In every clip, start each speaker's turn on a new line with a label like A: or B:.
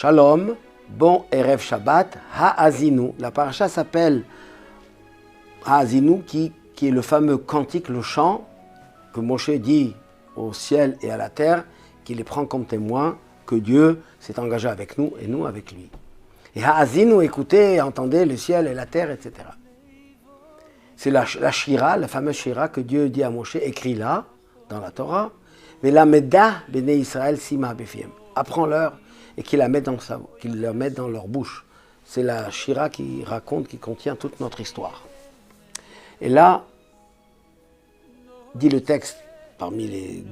A: Shalom, bon Erev Shabbat, Ha'azinu. La paracha s'appelle Ha'azinu, qui est le fameux cantique, le chant que Moshe dit au ciel et à la terre, qui les prend comme témoins que Dieu s'est engagé avec nous et nous avec lui. Et Ha'azinu, écoutez, entendez le ciel et la terre, etc. C'est la Shira, la fameuse Shira que Dieu dit à Moshe, écrit là, dans la Torah, mais la Meda Bnei Israël Sima Befiem. Apprends-leur et qu'ils la mettent dans leur bouche. C'est la Shira qui raconte, qui contient toute notre histoire. Et là, dit le texte, parmi les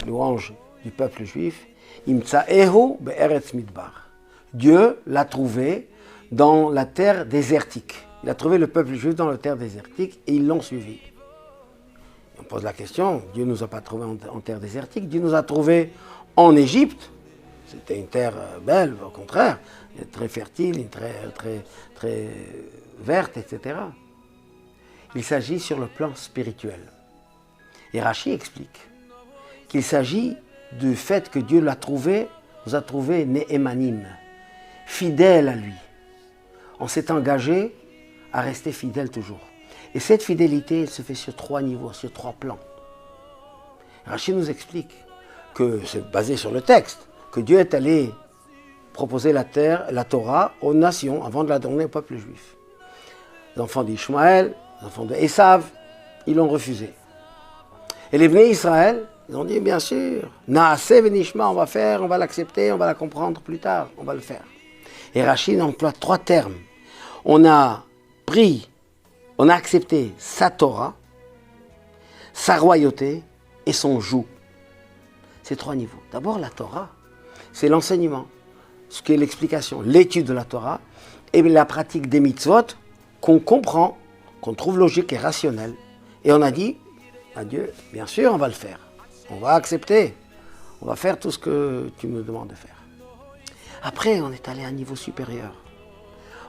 A: louanges du peuple juif, Imtsaehu be'eretz midbar. Dieu l'a trouvé dans la terre désertique. Il a trouvé le peuple juif dans la terre désertique et ils l'ont suivi. On pose la question, Dieu ne nous a pas trouvés en terre désertique, Dieu nous a trouvés en Égypte. C'était une terre belle, au contraire, très fertile, très verte, etc. Il s'agit sur le plan spirituel. Et Rashi explique qu'il s'agit du fait que Dieu nous a trouvés Ne'emanim, fidèles à lui. On s'est engagé à rester fidèle toujours. Et cette fidélité, elle se fait sur 3 niveaux, sur 3 plans. Rashi nous explique que c'est basé sur le texte, que Dieu est allé proposer la Torah aux nations avant de la donner au peuple juif. Les enfants d'Ishmaël, les enfants d'Esav, ils l'ont refusé. Et les Bnei Israël, ils ont dit, bien sûr, Naaseh v'nishma, on va faire, on va l'accepter, on va la comprendre plus tard, on va le faire. Et Rashi emploie 3 termes. On a accepté sa Torah, sa royauté et son joug. C'est 3 niveaux. D'abord, la Torah, c'est l'enseignement, ce qui est l'explication, l'étude de la Torah, et la pratique des mitzvot qu'on comprend, qu'on trouve logique et rationnelle. Et on a dit à Dieu, bien sûr, on va le faire. On va accepter. On va faire tout ce que tu me demandes de faire. Après, on est allé à un niveau supérieur.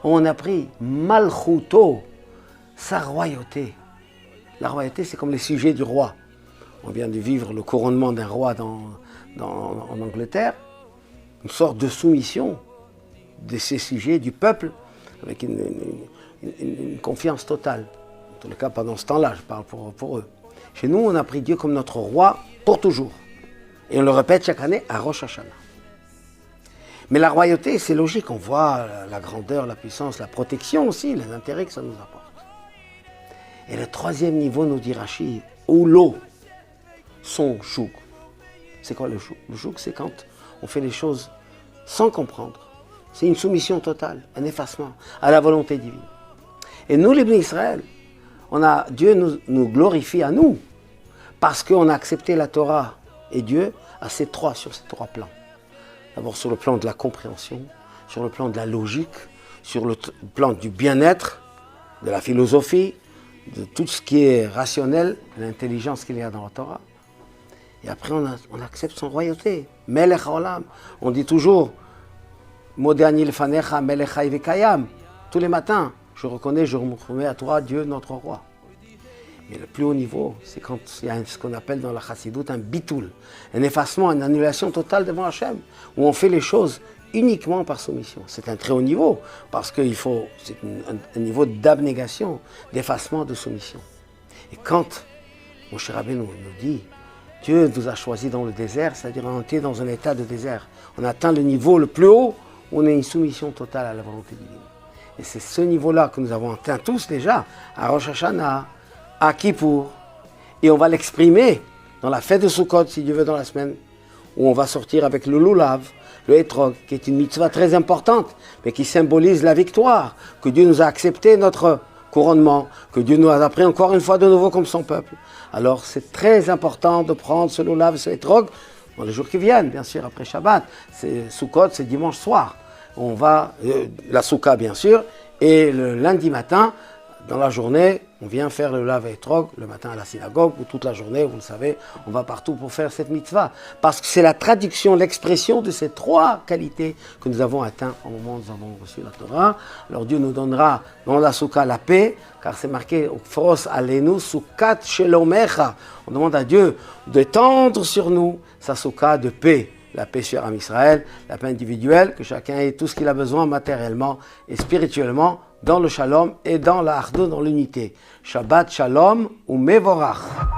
A: On a pris Malchuto, sa royauté. La royauté, c'est comme les sujets du roi. On vient de vivre le couronnement d'un roi en Angleterre. Une sorte de soumission de ces sujets, du peuple, avec une confiance totale. En tout cas, pendant ce temps-là, je parle pour eux. Chez nous, on a pris Dieu comme notre roi pour toujours. Et on le répète chaque année à Rosh Hashanah. Mais la royauté, c'est logique. On voit la grandeur, la puissance, la protection aussi, les intérêts que ça nous apporte. Et le 3e niveau, nous dit Rashi, Oulo, son chouk. C'est quoi le chouk? Le chouk, c'est quand on fait les choses sans comprendre. C'est une soumission totale, un effacement à la volonté divine. Et nous, les Bnei Israël, Dieu nous glorifie à nous parce qu'on a accepté la Torah et Dieu sur ces 3 plans. D'abord sur le plan de la compréhension, sur le plan de la logique, sur le plan du bien-être, de la philosophie, de tout ce qui est rationnel, l'intelligence qu'il y a dans la Torah. Et après, on accepte son royauté. Melech haolam. On dit toujours, Modani lefanecha melech chai vekayam. Tous les matins, je reconnais, je remets à toi, Dieu, notre roi. Mais le plus haut niveau, c'est quand il y a ce qu'on appelle dans la chassidoute un bitoul, un effacement, une annulation totale devant Hachem, où on fait les choses uniquement par soumission. C'est un très haut niveau, parce que c'est un niveau d'abnégation, d'effacement, de soumission. Et quand Moshe Rabbeinu nous dit, Dieu nous a choisis dans le désert, c'est-à-dire on était dans un état de désert. On atteint le niveau le plus haut où on a une soumission totale à la volonté divine. Et c'est ce niveau-là que nous avons atteint tous déjà, à Rosh Hashanah, à Kippour. Et on va l'exprimer dans la fête de Sukkot, si Dieu veut, dans la semaine, où on va sortir avec le lulav, le etrog, qui est une mitzvah très importante, mais qui symbolise la victoire, que Dieu nous a accepté notre couronnement, que Dieu nous a pris encore une fois de nouveau comme son peuple. Alors c'est très important de prendre ce lulav, ce etrog, dans les jours qui viennent, bien sûr, après Shabbat. C'est Sukkot, c'est dimanche soir. On va, la soukha bien sûr, et le lundi matin, dans la journée, on vient faire le lulav et etrog, le matin à la synagogue, ou toute la journée, vous le savez, on va partout pour faire cette mitzvah. Parce que c'est la traduction, l'expression de ces 3 qualités que nous avons atteintes au moment où nous avons reçu la Torah. Alors Dieu nous donnera dans la soukha la paix, car c'est marqué « Fros alenu soukat shelomecha ». On demande à Dieu d'étendre sur nous sa soukha de paix, la paix sur Am Israël, la paix individuelle, que chacun ait tout ce qu'il a besoin matériellement et spirituellement dans le shalom et dans la hardo, dans l'unité. Shabbat shalom ou mevorach.